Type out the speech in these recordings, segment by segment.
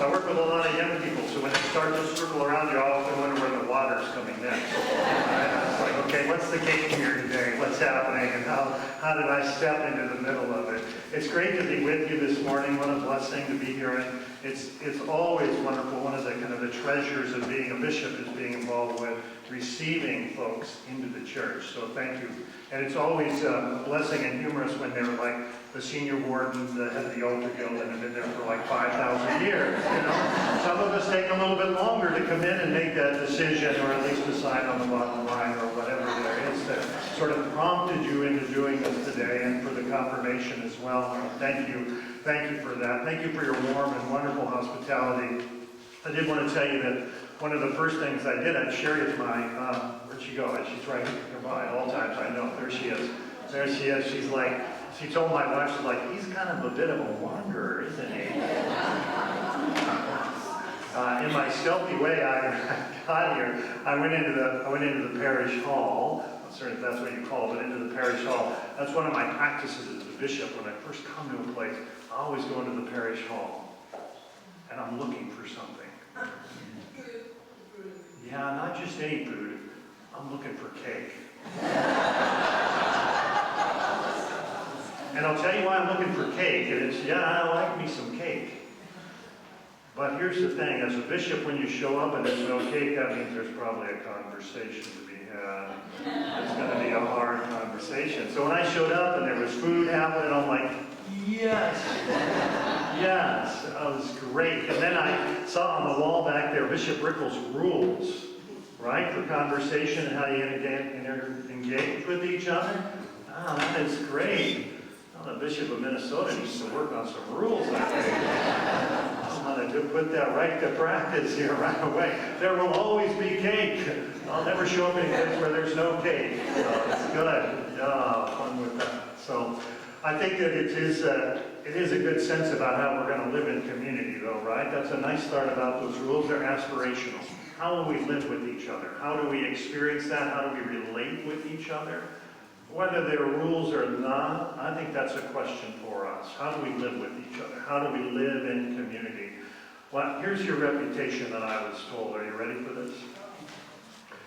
I work with a lot of young people, so when they start to circle around, you often wonder where the water's coming next. It's like, okay, what's the game here today? What's happening? And how did I step into the middle of it? It's great to be with you this morning. What a blessing to be here. And it's always wonderful. One of the kind of the treasures of being a bishop is being involved with receiving folks into the church. So thank you. And it's always a blessing and humorous when they're like the senior warden, the head of the altar guild, and have been there for like 5,000 years. You know, some of us take a little bit longer to come in and make that decision, or at least decide on the bottom line, or whatever there is that sort of prompted you into doing this today, and for the confirmation as well. Thank you for that. Thank you for your warm and wonderful hospitality. I did want to tell you that one of the first things I did, Sherry is my, where'd she go? She's right nearby at all times. I know, there she is. There she is. She's like, she told my wife, she's like, he's kind of a bit of a wanderer, isn't he? In my stealthy way, I got here. I went into the parish hall. I'm certain if that's what you call it, into the parish hall. That's one of my practices as a bishop. When I first come to a place, I always go into the parish hall, and I'm looking for something. Yeah, not just any food. I'm looking for cake. And I'll tell you why I'm looking for cake. And it's, yeah, I like me some cake. But here's the thing. As a bishop, when you show up and there's no cake, that means there's probably a conversation to be had. It's going to be a hard conversation. So when I showed up and there was food happening, I'm like, yes. Yes, that was great. And then I saw on the wall back there Bishop Rickles' rules, right, for conversation and how you engage with each other. Ah, that is great. Well, the Bishop of Minnesota needs to work on some rules, I think. I'm going to put that right to practice here right away. There will always be cake. I'll never show up in a place where there's no cake. It's good. Yeah, fun with that. So I think that it is a good sense about how we're going to live in community, though, right? That's a nice thought about those rules. They're aspirational. How will we live with each other? How do we experience that? How do we relate with each other? Whether they're rules or not, I think that's a question for us. How do we live with each other? How do we live in community? Well, here's your reputation that I was told. Are you ready for this?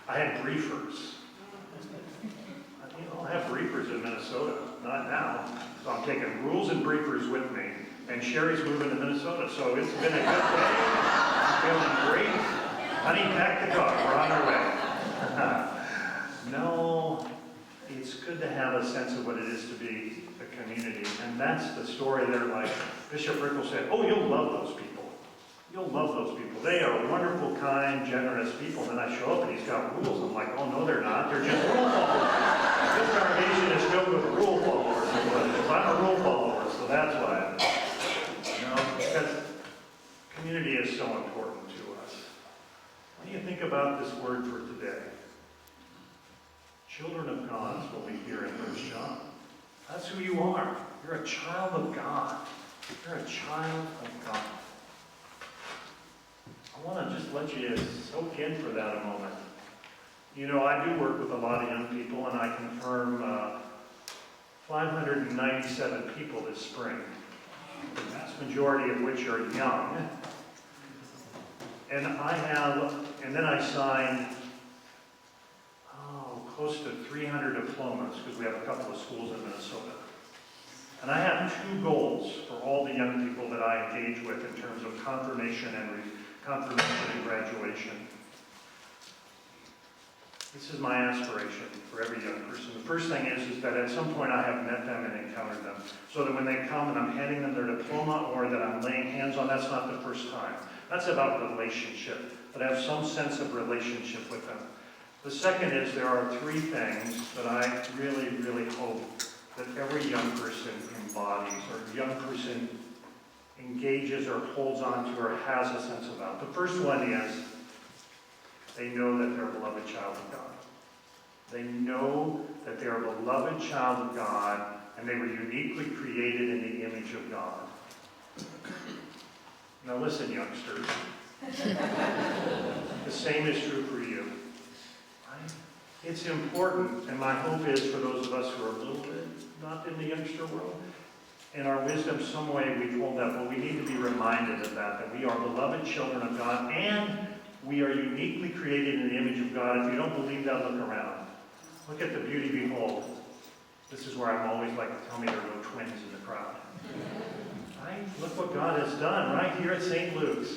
I had briefers. I'll have briefers in Minnesota. Not now. So I'm taking rules and briefers with me. And Sherry's moving to Minnesota, so it's been a good day. I'm feeling great. Honey, pack the car. We're on our way. No, it's good to have a sense of what it is to be a community. And that's the story there. Like Bishop Rickles said, oh, you'll love those people. You'll love those people. They are wonderful, kind, generous people. Then I show up and he's got rules. I'm like, oh, no, they're not. They're just rule followers. This congregation is filled with rule followers. I'm a rule follower, so that's why. Because community is so important to us. What do you think about this word for today? Children of God is what we hear in 1 John. That's who you are. You're a child of God. You're a child of God. I want to just let you soak in for that a moment. You know, I do work with a lot of young people, and I confirm 597 people this spring, the vast majority of which are young. And then I signed close to 300 diplomas, because we have a couple of schools in Minnesota. And I have two goals for all the young people that I engage with in terms of confirmation and graduation. This is my aspiration for every young person. The first thing is that at some point I have met them and encountered them, so that when they come and I'm handing them their diploma or that I'm laying hands on, that's not the first time. That's about relationship, that I have some sense of relationship with them. The second is there are three things that I really, really hope that every young person embodies or young person engages or holds on to or has a sense about. The first one is they know that they're a beloved child of God. They know that they're a beloved child of God and they were uniquely created in the image of God. Now listen, youngsters. The same is true for you. Right? It's important, and my hope is for those of us who are a little bit not in the youngster world, in our wisdom, some way we hold that, but we need to be reminded of that we are beloved children of God, and we are uniquely created in the image of God. If you don't believe that, look around. Look at the beauty behold. This is where I'm always like to tell me there are no twins in the crowd. Right? Look what God has done right here at St. Luke's.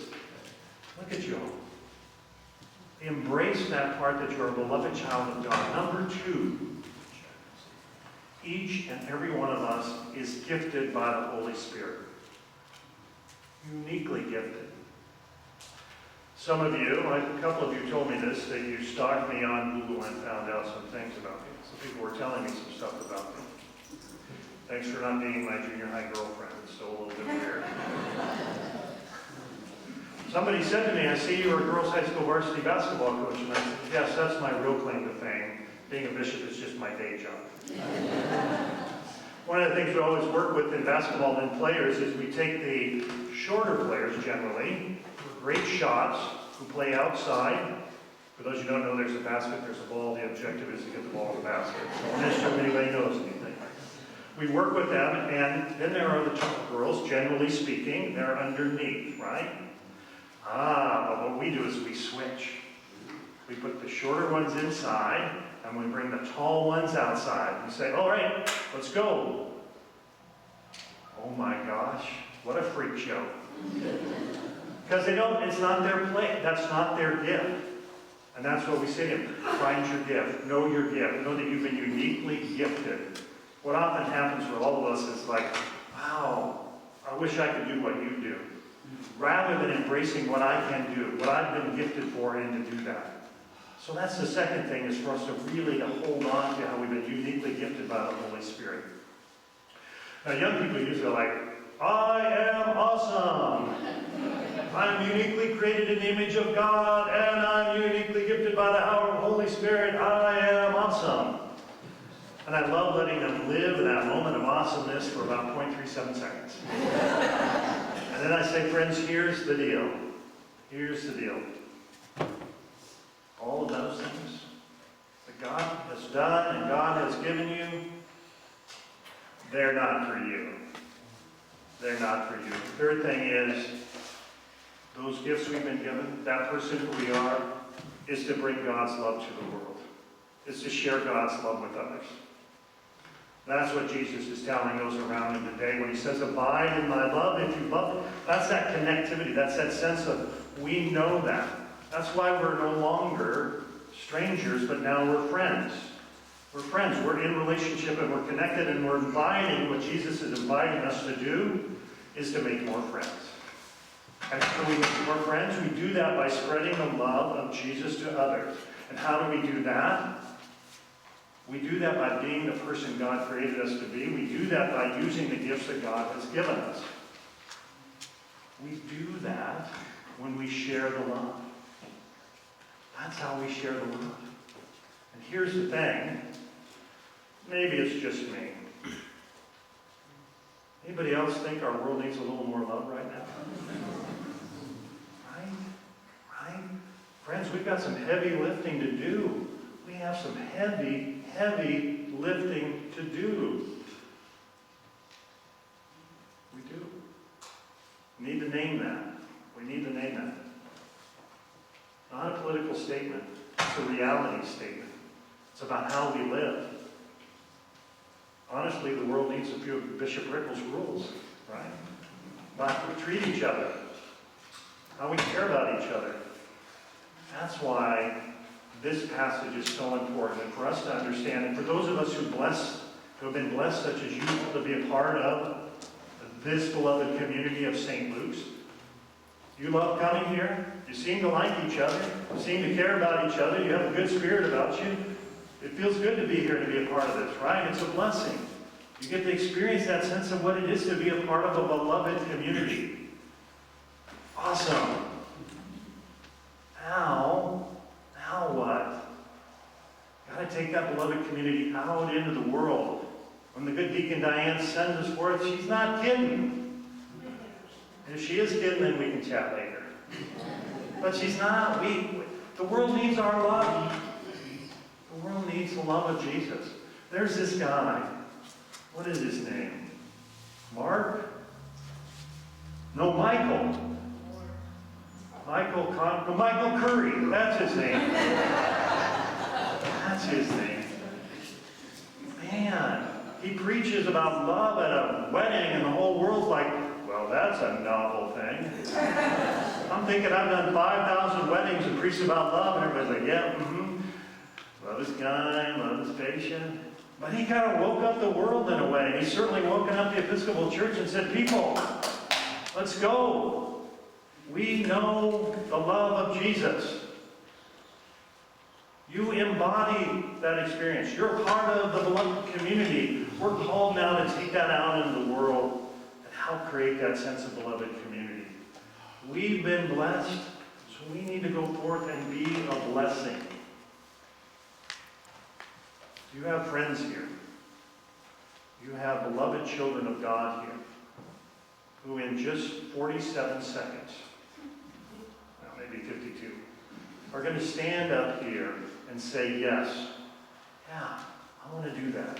Look at you. Embrace that part that you're a beloved child of God. Number 2, each and every one of us is gifted by the Holy Spirit. Uniquely gifted. Some of you, a couple of you told me this, that you stalked me on Google and found out some things about me. Some people were telling me some stuff about me. Thanks for not being my junior high girlfriend. It's still a little bit weird. Somebody said to me, I see you're a girls' high school varsity basketball coach. And I said, yes, that's my real claim to fame. Being a bishop is just my day job. One of the things we always work with in basketball and players is we take the shorter players generally, great shots, who play outside. For those who don't know, there's a basket, there's a ball. The objective is to get the ball in the basket. So don't assume anybody knows anything. We work with them, and then there are the girls, generally speaking, they're underneath, right? But what we do is we switch. We put the shorter ones inside, and we bring the tall ones outside. We say, all right, let's go. Oh my gosh, what a freak show. Because it's not their play, that's not their gift. And that's what we say to them, find your gift, know your gift, know that you've been uniquely gifted. What often happens for all of us is like, wow, I wish I could do what you do. Rather than embracing what I can do, what I've been gifted for, and to do that. So that's the second thing, is for us to really hold on to how we've been uniquely gifted by the Holy Spirit. Now, young people usually are like, I am awesome. I'm uniquely created in the image of God, and I'm uniquely gifted by the power of the Holy Spirit. I am awesome. And I love letting them live in that moment of awesomeness for about 0.37 seconds. And then I say, friends, here's the deal. Here's the deal. All of those things that God has done and God has given you, they're not for you. They're not for you. The third thing is, those gifts we've been given, that person who we are, is to bring God's love to the world. Is to share God's love with others. That's what Jesus is telling those around him today when he says, abide in my love. If you love, that's that connectivity. That's that sense of, we know that. That's why we're no longer strangers, but now we're friends. We're friends. We're in relationship and we're connected, and we're inviting, what Jesus is inviting us to do is to make more friends. And how do we make more friends? We do that by spreading the love of Jesus to others. And how do we do that? We do that by being the person God created us to be. We do that by using the gifts that God has given us. We do that when we share the love. That's how we share the love. And here's the thing. Maybe it's just me. Anybody else think our world needs a little more love right now? Right? Friends, we've got some heavy lifting to do. We have some heavy lifting to do. We do. We need to name that. We need to name that. Not a political statement. It's a reality statement. It's about how we live. Honestly, the world needs a few of Bishop Rickles' rules, right? About how we treat each other. How we care about each other. That's why this passage is so important, and for us to understand, and for those of us who have been blessed, such as you, to be a part of this beloved community of St. Luke's. You love coming here. You seem to like each other. You seem to care about each other. You have a good spirit about you. It feels good to be here, to be a part of this, right? It's a blessing. You get to experience that sense of what it is to be a part of a beloved community. Awesome. Now what? Got to take that beloved community out into the world. When the good Deacon Diane sends us forth, she's not kidding. And if she is kidding, then we can chat later. But she's not. The world needs our love. The world needs the love of Jesus. There's this guy. What is his name? Mark? No, Michael. Michael Curry. That's his name. That's his name. Man, he preaches about love at a wedding and the whole world's like, well, that's a novel thing. I'm thinking I've done 5,000 weddings and preached about love, and everybody's like, yeah, love is kind, love is patient. But he kind of woke up the world in a way. He's certainly woken up the Episcopal Church and said, people, let's go. We know the love of Jesus. You embody that experience. You're part of the beloved community. We're called now to take that out into the world and help create that sense of beloved community. We've been blessed, so we need to go forth and be a blessing. You have friends here. You have beloved children of God here who in just 47 seconds, well, maybe 52, are going to stand up here and say, yes, yeah, I want to do that.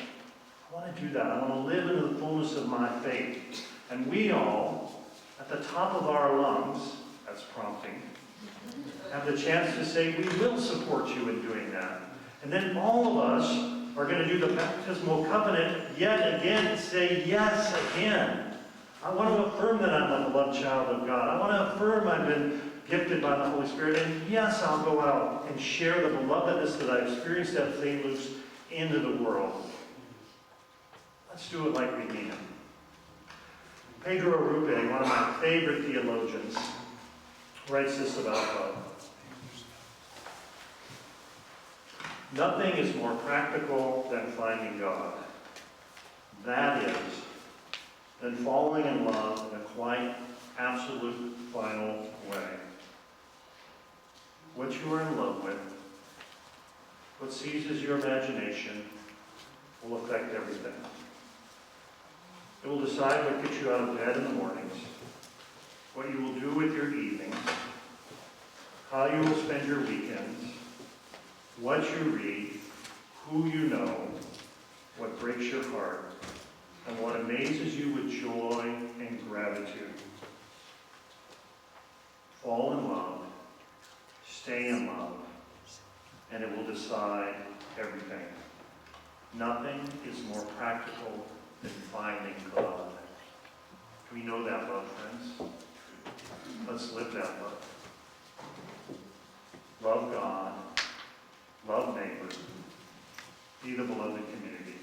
I want to do that. I want to live in the fullness of my faith. And we all, at the top of our lungs, that's prompting, have the chance to say, we will support you in doing that. And then all of us are going to do the baptismal covenant yet again and say yes again. I want to affirm that I'm a beloved child of God. I want to affirm I've been gifted by the Holy Spirit. And yes, I'll go out and share the belovedness that I experienced at St. Luke's into the world. Let's do it like we mean it. Pedro Arrupe, one of my favorite theologians, writes this about love. Nothing is more practical than finding God. That is, than falling in love in a quite absolute final way. What you are in love with, what seizes your imagination, will affect everything. It will decide what gets you out of bed in the mornings, what you will do with your evenings, how you will spend your weekends, what you read, who you know, what breaks your heart, and what amazes you with joy and gratitude. Fall in love, stay in love, and it will decide everything. Nothing is more practical than finding God. Do we know that love, friends? Let's live that love. Love God, love neighbor, be the beloved community.